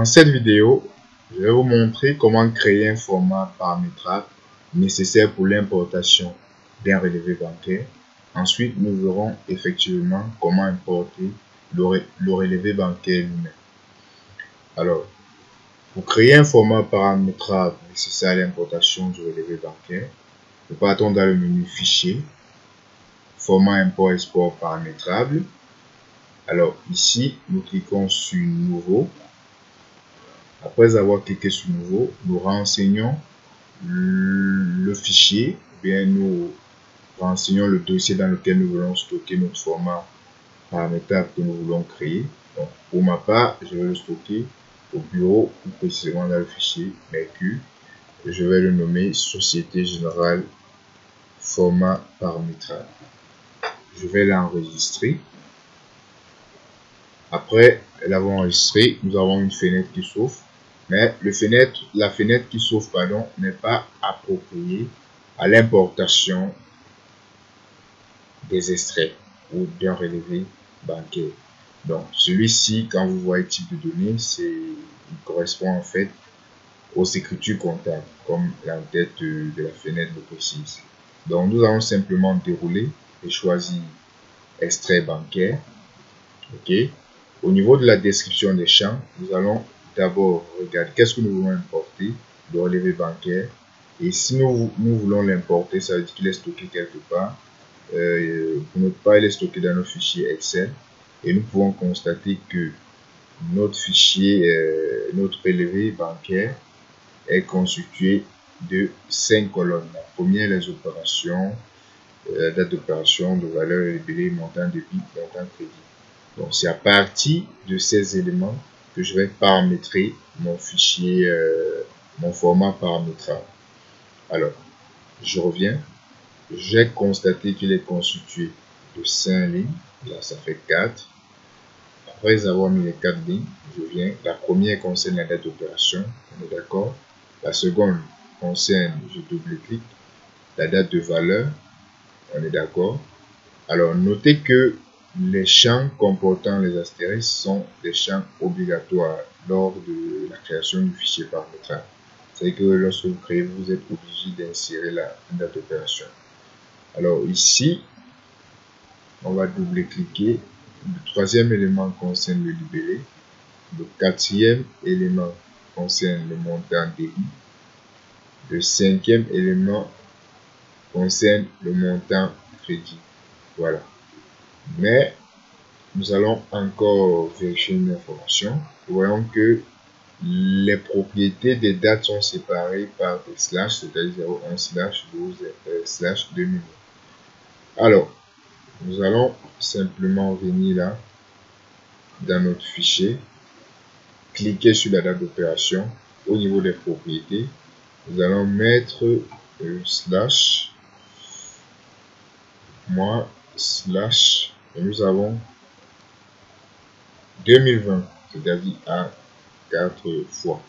Dans cette vidéo, je vais vous montrer comment créer un format paramétrable nécessaire pour l'importation d'un relevé bancaire. Ensuite, nous verrons effectivement comment importer le relevé bancaire lui-même. Alors, pour créer un format paramétrable nécessaire à l'importation du relevé bancaire, nous partons dans le menu Fichier, Format import-export paramétrable. Alors ici, nous cliquons sur Nouveau. Après avoir cliqué sur Nouveau, nous renseignons le fichier, bien nous renseignons le dossier dans lequel nous voulons stocker notre format paramétrable que nous voulons créer. Donc, pour ma part, je vais le stocker au bureau ou précisément dans le fichier Mercure. Je vais le nommer Société Générale Format Paramétrable. Je vais l'enregistrer. Après l'avoir enregistré, nous avons une fenêtre qui s'ouvre. Mais la fenêtre qui s'ouvre n'est pas appropriée à l'importation des extraits ou d'un relevé bancaire. Donc celui-ci, quand vous voyez type de données, il correspond en fait aux écritures comptables, comme l'entête de la fenêtre le précise. Donc nous allons simplement dérouler et choisir extrait bancaire. Ok. Au niveau de la description des champs, nous allons d'abord regarder qu'est-ce que nous voulons importer, le relevé bancaire. Et si nous voulons l'importer, ça veut dire qu'il est stocké quelque part. Pour notre part, il est stocké dans nos fichiers Excel. Et nous pouvons constater que notre fichier, notre relevé bancaire est constitué de 5 colonnes. La première, les opérations, date d'opération, de valeur libellée, montant débit, montant crédit. Donc c'est à partir de ces éléments que je vais paramétrer mon fichier, mon format paramétrable. Alors, je reviens. J'ai constaté qu'il est constitué de 5 lignes. Là, ça fait 4. Après avoir mis les 4 lignes, je viens. La première concerne la date d'opération. On est d'accord. La seconde concerne, je double-clique, la date de valeur. On est d'accord. Alors, notez que les champs comportant les astérisques sont des champs obligatoires lors de la création du fichier paramétrable. C'est-à-dire que lorsque vous créez, vous êtes obligé d'insérer la date d'opération. Alors ici, on va double-cliquer. Le troisième élément concerne le libellé. Le quatrième élément concerne le montant débit. Le cinquième élément concerne le montant crédit. Voilà. Mais nous allons encore vérifier une information. Nous voyons que les propriétés des dates sont séparées par des slash, c'est-à-dire 01/12/2000. Alors, nous allons simplement venir là, dans notre fichier, cliquer sur la date d'opération. Au niveau des propriétés, nous allons mettre slash, et nous avons 2020, c'est-à-dire à 4 fois.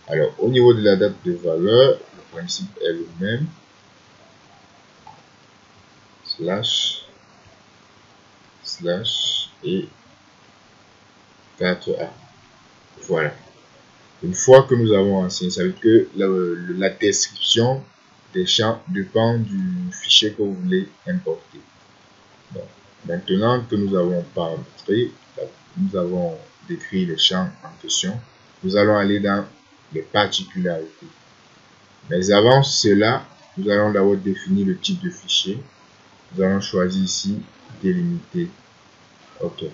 Alors, au niveau de la date de valeur, le principe est le même. Slash et 4A. Voilà. Une fois que nous avons enseigné, ça veut dire que la description des champs dépend du fichier que vous voulez importer. Donc, maintenant que nous avons paramétré, nous avons décrit les champs en question, nous allons aller dans les particularités. Mais avant cela, nous allons d'abord définir le type de fichier. Nous allons choisir ici délimiter. OK.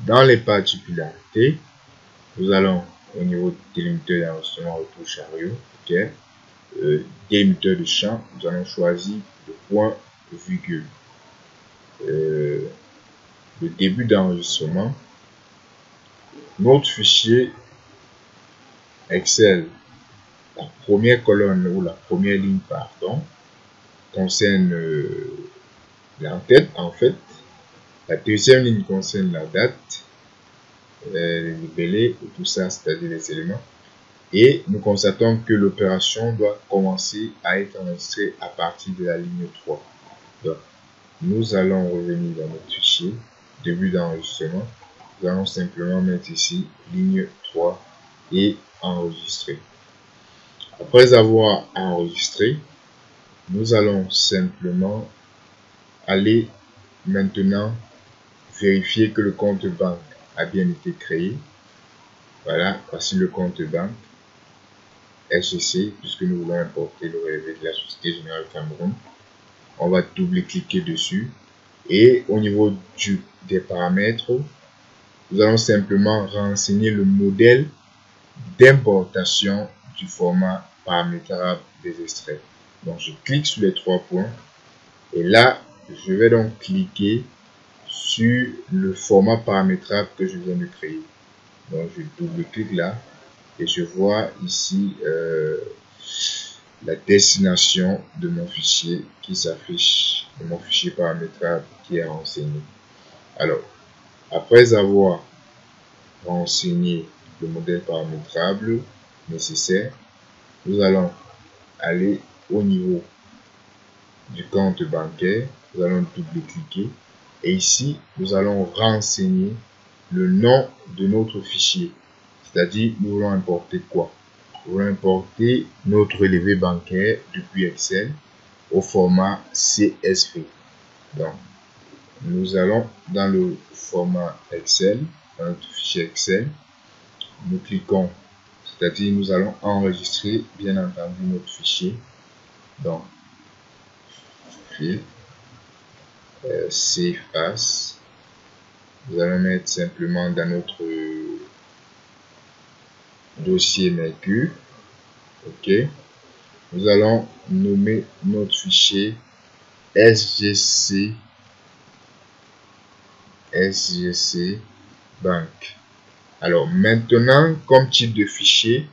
Dans les particularités, nous allons au niveau délimiteur d'enregistrement retour chariot. OK. Délimiteur de champ, nous allons choisir le point virgule. Le début d'enregistrement. Notre fichier Excel, la première colonne ou la première ligne, pardon, concerne l'entête en fait. La deuxième ligne concerne la date, les libellés et tout ça, c'est-à-dire les éléments. Et nous constatons que l'opération doit commencer à être enregistrée à partir de la ligne 3. Donc, nous allons revenir dans notre fichier, début d'enregistrement. nous allons simplement mettre ici ligne 3 et enregistrer. Après avoir enregistré, nous allons simplement aller maintenant vérifier que le compte banque a bien été créé. Voilà, voici le compte banque SGC, puisque nous voulons importer le relevé de la Société Générale Cameroun. On va double-cliquer dessus et au niveau des paramètres, nous allons simplement renseigner le modèle d'importation du format paramétrable des extraits. Donc je clique sur les 3 points et là je vais donc cliquer sur le format paramétrable que je viens de créer. Donc je double-clique là et je vois ici la destination de mon fichier qui s'affiche, de mon fichier paramétrable qui est renseigné. Alors, après avoir renseigné le modèle paramétrable nécessaire, nous allons aller au niveau du compte bancaire, nous allons double-cliquer et ici, nous allons renseigner le nom de notre fichier. C'est-à-dire, nous voulons importer quoi? Nous voulons importer notre relevé bancaire depuis Excel au format CSV. Donc, nous allons dans le format Excel, dans notre fichier Excel, nous cliquons, c'est-à-dire nous allons enregistrer bien entendu notre fichier. Donc, Save As. Nous allons mettre simplement dans notre dossier Mercure. OK. Nous allons nommer notre fichier SGC Bank. Alors maintenant, comme type de fichier,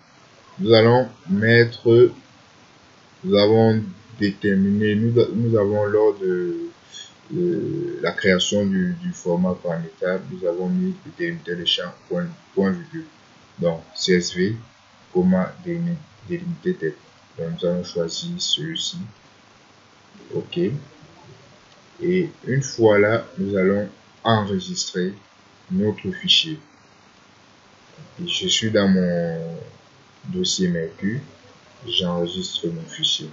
nous allons mettre, nous avons déterminé, nous avons lors de la création du format paramétrable, nous avons mis délimité le champ point virgule. Donc CSV, délimité tête. Donc nous allons choisir celui-ci. OK. Et une fois là, nous allons enregistrer notre fichier. Et je suis dans mon dossier Mercure, j'enregistre mon fichier.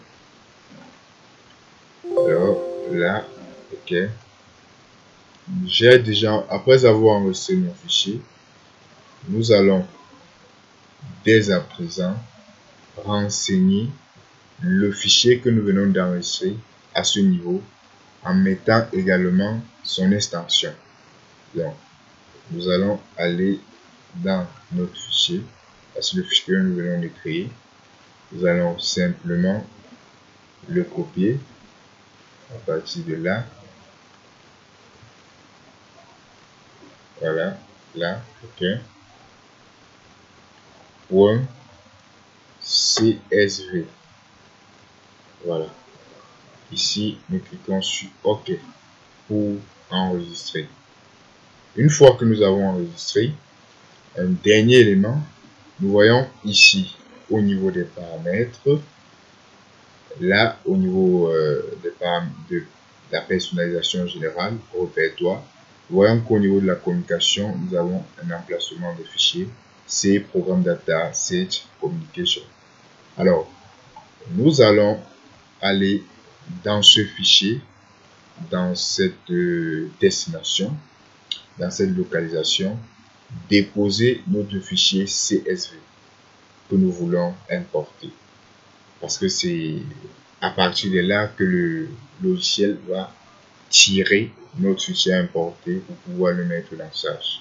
Alors là, OK. J'ai déjà, après avoir enregistré mon fichier, nous allons dès à présent renseigner le fichier que nous venons d'enregistrer à ce niveau en mettant également son extension. Donc, nous allons aller dans notre fichier, parce que le fichier que nous venons de créer, nous allons simplement le copier à partir de là. Voilà, là, OK. Point CSV. Voilà. Ici, nous cliquons sur OK pour enregistrer. Une fois que nous avons enregistré, un dernier élément, nous voyons ici au niveau des paramètres, là au niveau des paramètres de la personnalisation générale, au répertoire, nous voyons qu'au niveau de la communication, nous avons un emplacement de fichiers, c'est Programme Data, Set Communication. Alors, nous allons aller dans ce fichier, dans cette destination, dans cette localisation, déposer notre fichier CSV que nous voulons importer. Parce que c'est à partir de là que le logiciel va tirer notre fichier importé pour pouvoir le mettre dans Sage.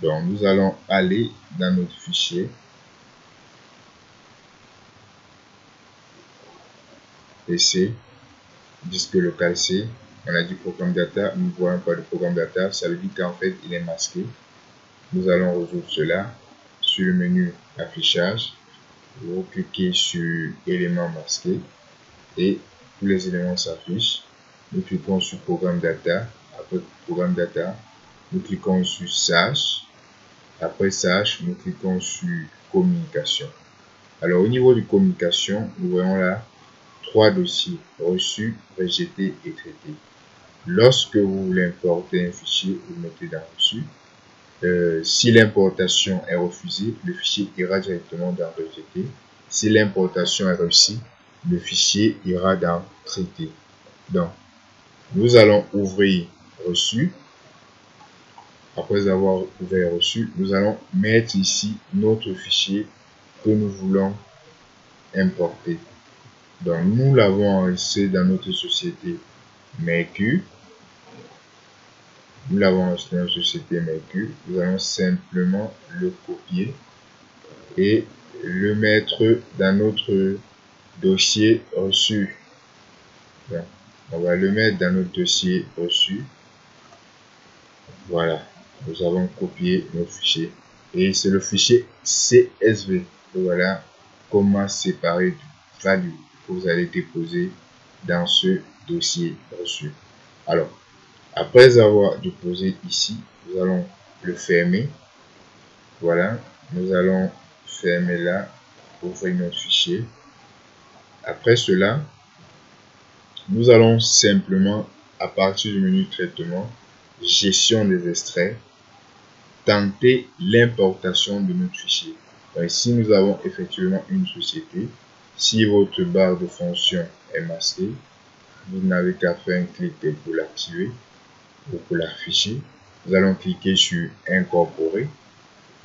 Donc nous allons aller dans notre fichier, PC, disque local C, on a dit programme data, nous ne voyons pas de programme data, ça veut dire qu'en fait il est masqué. Nous allons résoudre cela sur le menu affichage, vous cliquez sur éléments masqués et tous les éléments s'affichent. Nous cliquons sur programme data, après programme data, nous cliquons sur Sage, après Sage, nous cliquons sur communication. Alors au niveau de communication, nous voyons là 3 dossiers, reçus, rejetés et traités. Lorsque vous voulez importer un fichier, vous mettez dans reçu. Si l'importation est refusée, le fichier ira directement dans rejeté. Si l'importation est réussie, le fichier ira dans traité. Donc, nous allons ouvrir reçu. Après avoir ouvert reçu, nous allons mettre ici notre fichier que nous voulons importer. Donc, nous l'avons enregistré dans notre société Mercure. Nous l'avons enregistré dans notre société Mercure. Nous allons simplement le copier et le mettre dans notre dossier reçu. Donc, on va le mettre dans notre dossier reçu. Voilà, nous avons copié notre fichier et c'est le fichier CSV. Donc voilà comment séparer du value que vous allez déposer dans ce dossier reçu. Alors, après avoir déposé ici, nous allons le fermer. Voilà, nous allons fermer là, ouvrir notre fichier. Après cela, nous allons simplement, à partir du menu traitement, gestion des extraits, tenter l'importation de notre fichier. Donc, si nous avons effectivement une société, si votre barre de fonction est masquée, vous n'avez qu'à faire un clic pour l'activer ou pour l'afficher. Nous allons cliquer sur incorporer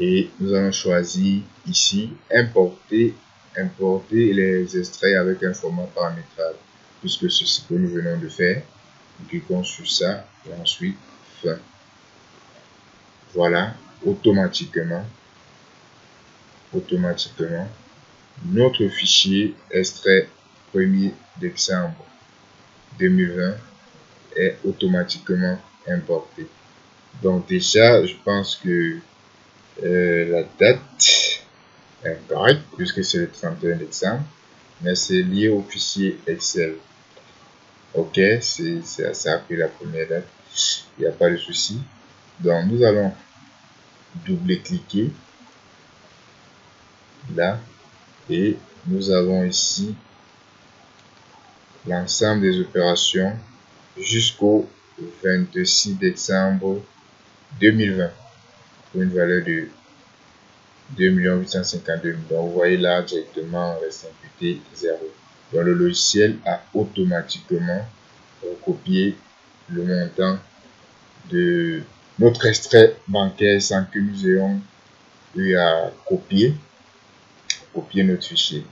et nous allons choisir ici importer les extraits avec un format paramétrable, puisque c'est ce que nous venons de faire. Nous cliquons sur ça et ensuite fin. Voilà, automatiquement, notre fichier extrait 1er décembre 2020 est automatiquement importé. Donc déjà, je pense que la date est correcte puisque c'est le 31 décembre, mais c'est lié au fichier Excel. Ok, ça a pris la première date, il n'y a pas de souci. Donc nous allons double-cliquer là et nous avons ici l'ensemble des opérations jusqu'au 26 décembre 2020 pour une valeur de 2 852 000. Donc vous voyez là directement reste imputé 0. Donc le logiciel a automatiquement recopié le montant de notre extrait bancaire sans que nous ayons eu à copier notre fichier.